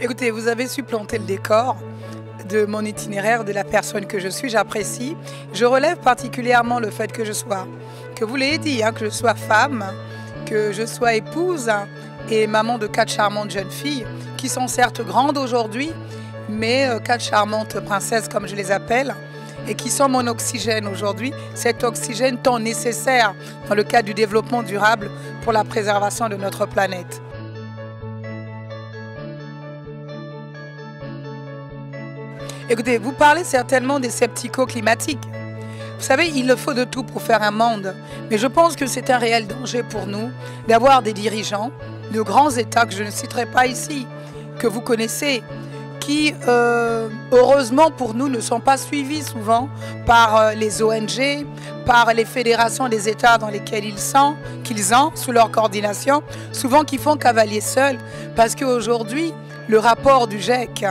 Écoutez, vous avez su planter le décor de mon itinéraire, de la personne que je suis, j'apprécie. Je relève particulièrement le fait que je sois, que vous l'avez dit, que je sois femme, que je sois épouse et maman de 4 charmantes jeunes filles qui sont certes grandes aujourd'hui, mais 4 charmantes princesses comme je les appelle, et qui sont mon oxygène aujourd'hui, cet oxygène tant nécessaire dans le cadre du développement durable pour la préservation de notre planète. Écoutez, vous parlez certainement des sceptico-climatiques. Vous savez, il le faut de tout pour faire un monde, mais je pense que c'est un réel danger pour nous d'avoir des dirigeants de grands États que je ne citerai pas ici, que vous connaissez, qui, heureusement pour nous, ne sont pas suivis souvent par les ONG, par les fédérations des États dans lesquels qu'ils ont, sous leur coordination, souvent qui font cavalier seul, parce qu'aujourd'hui, le rapport du GIEC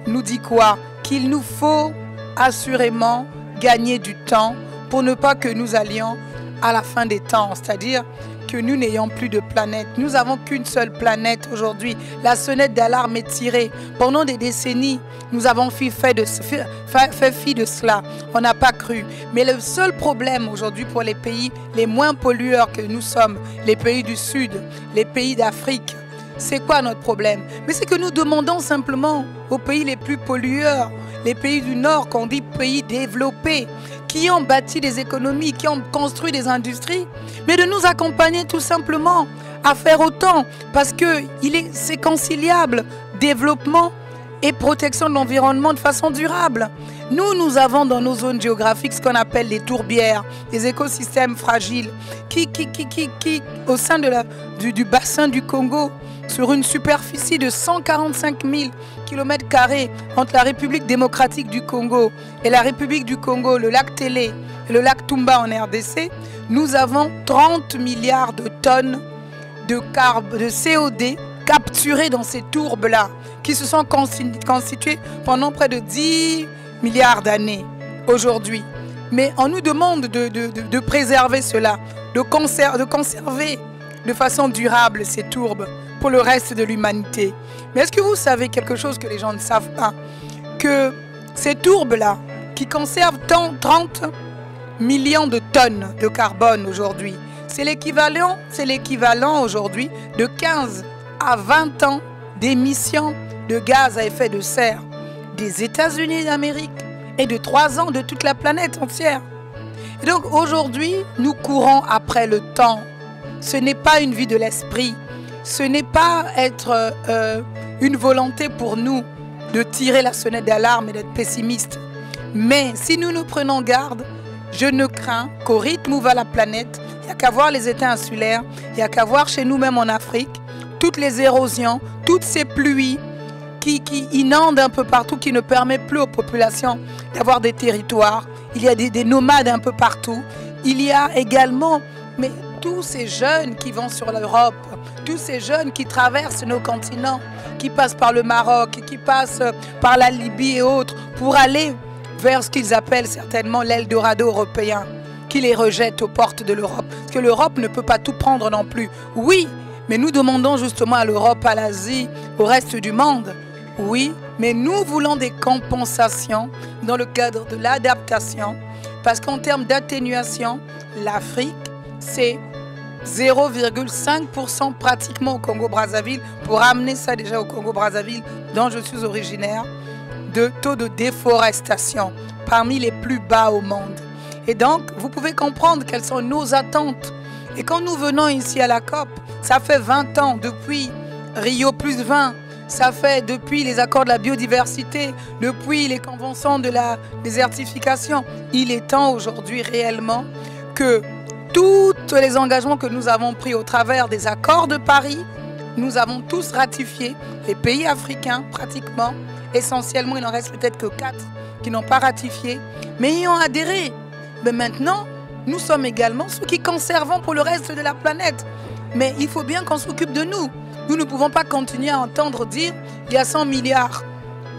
nous dit quoi? Qu'il nous faut assurément gagner du temps pour ne pas que nous allions à la fin des temps, c'est-à-dire que nous n'ayons plus de planète. Nous n'avons qu'une seule planète aujourd'hui. La sonnette d'alarme est tirée. Pendant des décennies, nous avons fait fi de cela. On n'a pas cru. Mais le seul problème aujourd'hui pour les pays les moins pollueurs que nous sommes, les pays du Sud, les pays d'Afrique, c'est quoi notre problème? Mais c'est que nous demandons simplement aux pays les plus pollueurs, les pays du Nord, qu'on dit pays développés, qui ont bâti des économies, qui ont construit des industries, mais de nous accompagner tout simplement à faire autant, parce que c'est conciliable, développement et protection de l'environnement de façon durable. Nous avons dans nos zones géographiques ce qu'on appelle les tourbières, des écosystèmes fragiles, qui au sein du bassin du Congo, sur une superficie de 145 000 km² entre la République démocratique du Congo et la République du Congo, le lac Télé et le lac Tumba en RDC, nous avons 30 milliards de tonnes de CO2 capturées dans ces tourbes-là, qui se sont constituées pendant près de 10 milliards d'années aujourd'hui. Mais on nous demande de préserver cela, de conserver de façon durable ces tourbes pour le reste de l'humanité. Mais est-ce que vous savez quelque chose que les gens ne savent pas? Que ces tourbes-là, qui conservent 30 millions de tonnes de carbone aujourd'hui, c'est l'équivalent aujourd'hui de 15 à 20 ans d'émissions de gaz à effet de serre des États-Unis d'Amérique et de 3 ans de toute la planète entière. Et donc aujourd'hui, nous courons après le temps. Ce n'est pas une vie de l'esprit. Ce n'est pas être une volonté pour nous de tirer la sonnette d'alarme et d'être pessimiste. Mais si nous nous prenons garde, je ne crains qu'au rythme où va la planète, il n'y a qu'à voir les États insulaires, il n'y a qu'à voir chez nous-mêmes en Afrique, toutes les érosions, toutes ces pluies qui inondent un peu partout, qui ne permettent plus aux populations d'avoir des territoires. Il y a des nomades un peu partout. Il y a également tous ces jeunes qui vont sur l'Europe, tous ces jeunes qui traversent nos continents, qui passent par le Maroc, qui passent par la Libye et autres, pour aller vers ce qu'ils appellent certainement l'Eldorado européen, qui les rejette aux portes de l'Europe. Parce que l'Europe ne peut pas tout prendre non plus. Oui, mais nous demandons justement à l'Europe, à l'Asie, au reste du monde. Oui, mais nous voulons des compensations dans le cadre de l'adaptation, parce qu'en termes d'atténuation, l'Afrique, c'est 0,5% pratiquement au Congo-Brazzaville, pour amener ça déjà au Congo-Brazzaville, dont je suis originaire, de taux de déforestation, parmi les plus bas au monde. Et donc, vous pouvez comprendre quelles sont nos attentes. Et quand nous venons ici à la COP, ça fait 20 ans, depuis Rio plus 20, ça fait depuis les accords de la biodiversité, depuis les conventions de la désertification. Il est temps aujourd'hui réellement que tous les engagements que nous avons pris au travers des accords de Paris, nous avons tous ratifié, les pays africains pratiquement, essentiellement il n'en reste peut-être que 4 qui n'ont pas ratifié, mais y ont adhéré. Mais maintenant, nous sommes également ceux qui conservons pour le reste de la planète. Mais il faut bien qu'on s'occupe de nous. Nous ne pouvons pas continuer à entendre dire qu'il y a 100 milliards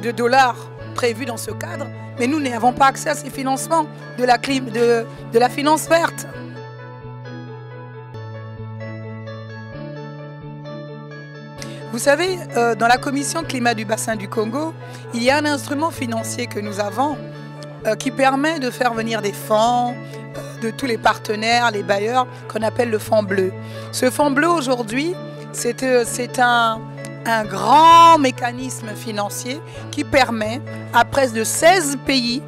de dollars prévus dans ce cadre, mais nous n'avons pas accès à ces financements de la finance verte. Vous savez, dans la commission climat du bassin du Congo, il y a un instrument financier que nous avons qui permet de faire venir des fonds de tous les partenaires, les bailleurs, qu'on appelle le fonds bleu. Ce fonds bleu aujourd'hui, c'est un grand mécanisme financier qui permet à presque de 16 pays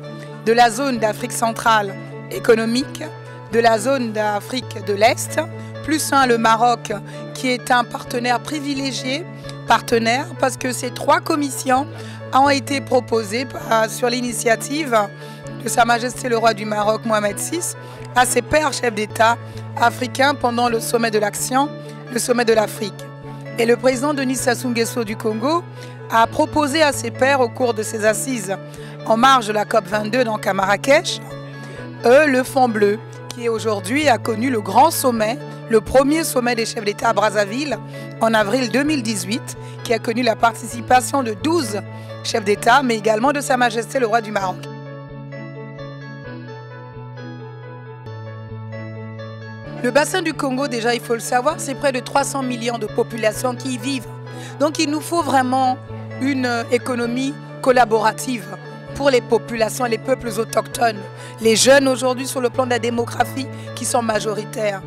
de la zone d'Afrique centrale économique, de la zone d'Afrique de l'Est, plus le Maroc qui est un partenaire privilégié, parce que ces 3 commissions ont été proposées sur l'initiative de Sa Majesté le roi du Maroc, Mohamed VI, à ses pairs chefs d'État africains pendant le sommet de l'action, le sommet de l'Afrique. Et le président Denis Sassou Nguesso du Congo a proposé à ses pairs au cours de ses assises en marge de la COP22 donc à Marrakech, le Fonds bleu, qui aujourd'hui a connu le grand sommet, le premier sommet des chefs d'État à Brazzaville en avril 2018, qui a connu la participation de 12 chefs d'État, mais également de Sa Majesté le roi du Maroc. Le bassin du Congo, déjà, il faut le savoir, c'est près de 300 millions de populations qui y vivent. Donc il nous faut vraiment une économie collaborative pour les populations, les peuples autochtones, les jeunes aujourd'hui sur le plan de la démographie qui sont majoritaires.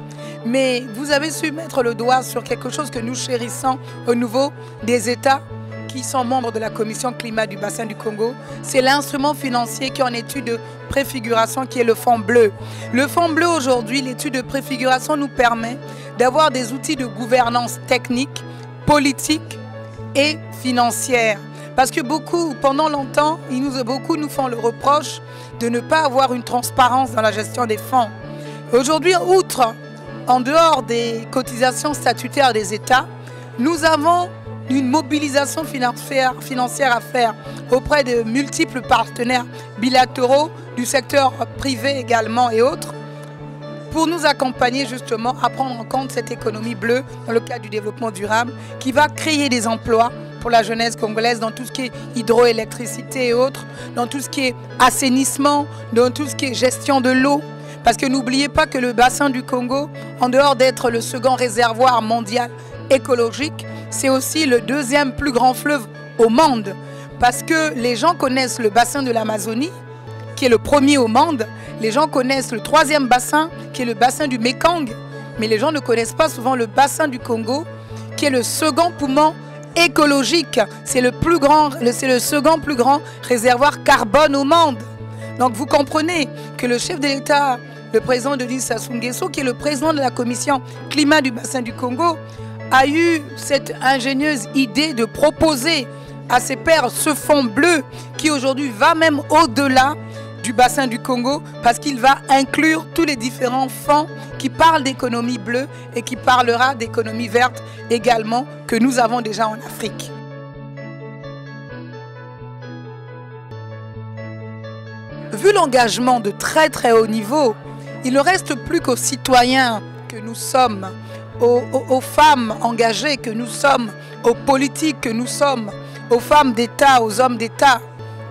Mais vous avez su mettre le doigt sur quelque chose que nous chérissons au niveau des États qui sont membres de la commission climat du bassin du Congo. C'est l'instrument financier qui est en étude de préfiguration qui est le Fonds bleu. Le Fonds bleu aujourd'hui, l'étude de préfiguration nous permet d'avoir des outils de gouvernance technique, politique et financière. Parce que pendant longtemps, beaucoup nous font le reproche de ne pas avoir une transparence dans la gestion des fonds. Aujourd'hui, en dehors des cotisations statutaires des États, nous avons une mobilisation financière à faire auprès de multiples partenaires bilatéraux du secteur privé également et autres pour nous accompagner justement à prendre en compte cette économie bleue dans le cadre du développement durable qui va créer des emplois pour la jeunesse congolaise dans tout ce qui est hydroélectricité et autres, dans tout ce qui est assainissement, dans tout ce qui est gestion de l'eau. Parce que n'oubliez pas que le bassin du Congo, en dehors d'être le second réservoir mondial écologique, c'est aussi le 2e plus grand fleuve au monde. Parce que les gens connaissent le bassin de l'Amazonie, qui est le premier au monde. Les gens connaissent le 3e bassin, qui est le bassin du Mékong. Mais les gens ne connaissent pas souvent le bassin du Congo, qui est le second poumon écologique. C'est le second plus grand réservoir carbone au monde. Donc vous comprenez que le chef de l'État, le président Denis Sassou Nguesso, qui est le président de la commission climat du bassin du Congo, a eu cette ingénieuse idée de proposer à ses pairs ce fonds bleu qui aujourd'hui va même au-delà du bassin du Congo parce qu'il va inclure tous les différents fonds qui parlent d'économie bleue et qui parlera d'économie verte également que nous avons déjà en Afrique. Vu l'engagement de très haut niveau, il ne reste plus qu'aux citoyens que nous sommes, aux femmes engagées que nous sommes, aux politiques que nous sommes, aux femmes d'État, aux hommes d'État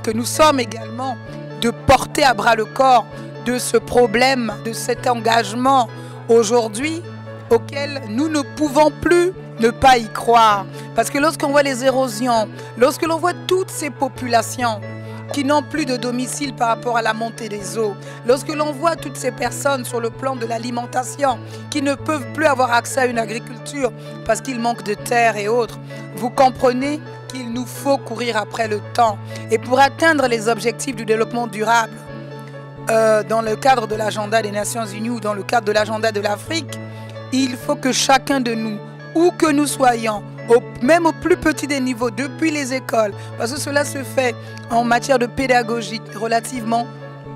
que nous sommes également, de porter à bras le corps de ce problème, de cet engagement aujourd'hui auquel nous ne pouvons plus ne pas y croire. Parce que lorsqu'on voit les érosions, lorsque l'on voit toutes ces populations qui n'ont plus de domicile par rapport à la montée des eaux, lorsque l'on voit toutes ces personnes sur le plan de l'alimentation qui ne peuvent plus avoir accès à une agriculture parce qu'il manque de terre et autres, vous comprenez qu'il nous faut courir après le temps. Et pour atteindre les objectifs du développement durable, dans le cadre de l'agenda des Nations Unies ou dans le cadre de l'agenda de l'Afrique, il faut que chacun de nous, où que nous soyons, même au plus petit des niveaux, depuis les écoles, parce que cela se fait en matière de pédagogie relativement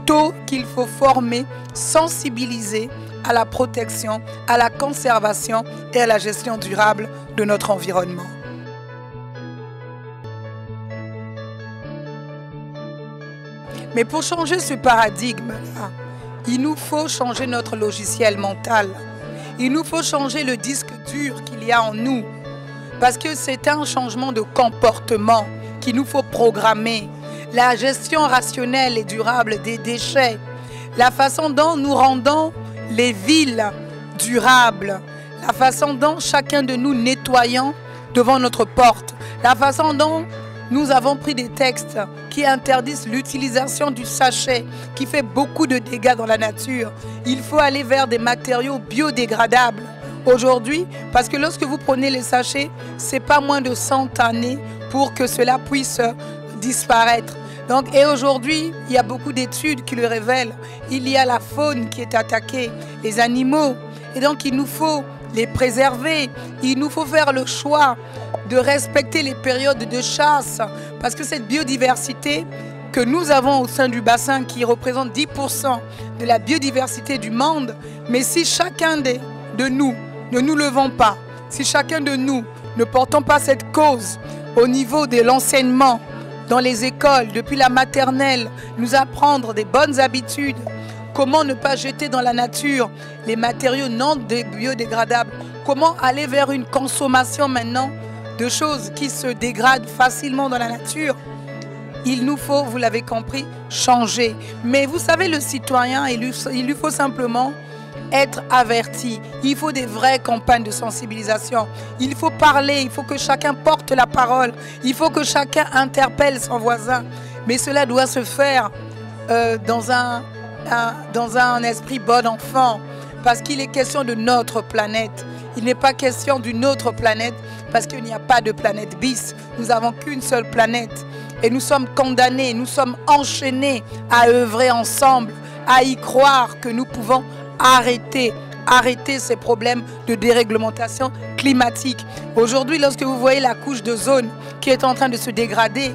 tôt, qu'il faut former, sensibiliser à la protection, à la conservation et à la gestion durable de notre environnement. Mais pour changer ce paradigme-là, il nous faut changer notre logiciel mental. Il nous faut changer le disque dur qu'il y a en nous. Parce que c'est un changement de comportement qu'il nous faut programmer. La gestion rationnelle et durable des déchets. La façon dont nous rendons les villes durables. La façon dont chacun de nous nettoyons devant notre porte. La façon dont nous avons pris des textes qui interdisent l'utilisation du sachet, qui fait beaucoup de dégâts dans la nature. Il faut aller vers des matériaux biodégradables aujourd'hui, parce que lorsque vous prenez les sachets, c'est pas moins de 100 années pour que cela puisse disparaître. Donc, et aujourd'hui, il y a beaucoup d'études qui le révèlent. Il y a la faune qui est attaquée, les animaux. Et donc, il nous faut les préserver. Il nous faut faire le choix de respecter les périodes de chasse. Parce que cette biodiversité que nous avons au sein du bassin, qui représente 10% de la biodiversité du monde, mais si chacun de nous ne nous levons pas, si chacun de nous ne portons pas cette cause au niveau de l'enseignement, dans les écoles, depuis la maternelle, nous apprendre des bonnes habitudes, comment ne pas jeter dans la nature les matériaux non biodégradables, comment aller vers une consommation maintenant de choses qui se dégradent facilement dans la nature. Il nous faut, vous l'avez compris, changer. Mais vous savez, le citoyen, il lui faut simplement être averti. Il faut des vraies campagnes de sensibilisation. Il faut parler, il faut que chacun porte la parole. Il faut que chacun interpelle son voisin. Mais cela doit se faire dans un esprit bon enfant. Parce qu'il est question de notre planète. Il n'est pas question d'une autre planète parce qu'il n'y a pas de planète bis. Nous n'avons qu'une seule planète. Et nous sommes condamnés, nous sommes enchaînés à œuvrer ensemble, à y croire que nous pouvons arrêter ces problèmes de déréglementation climatique. Aujourd'hui, lorsque vous voyez la couche d'ozone qui est en train de se dégrader,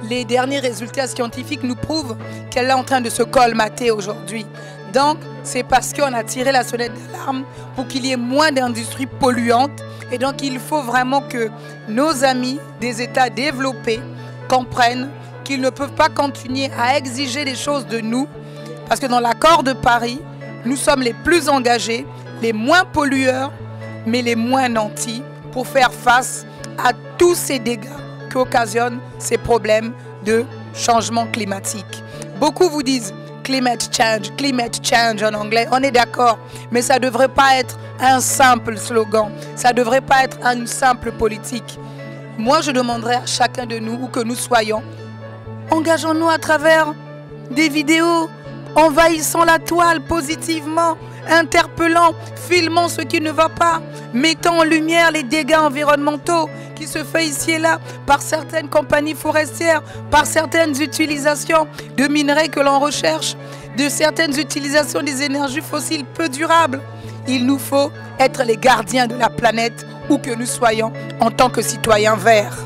les derniers résultats scientifiques nous prouvent qu'elle est en train de se colmater aujourd'hui. Donc, c'est parce qu'on a tiré la sonnette d'alarme pour qu'il y ait moins d'industries polluantes. Et donc, il faut vraiment que nos amis des États développés comprennent qu'ils ne peuvent pas continuer à exiger des choses de nous. Parce que dans l'accord de Paris, nous sommes les plus engagés, les moins pollueurs, mais les moins nantis pour faire face à tous ces dégâts qu'occasionnent ces problèmes de changement climatique. Beaucoup vous disent climate change en anglais, on est d'accord, mais ça ne devrait pas être un simple slogan, ça ne devrait pas être une simple politique. Moi, je demanderais à chacun de nous, où que nous soyons, engageons-nous à travers des vidéos, envahissons la toile positivement, interpellant, filmons ce qui ne va pas, mettons en lumière les dégâts environnementaux qui se font ici et là par certaines compagnies forestières, par certaines utilisations de minerais que l'on recherche, de certaines utilisations des énergies fossiles peu durables. Il nous faut être les gardiens de la planète où que nous soyons en tant que citoyens verts.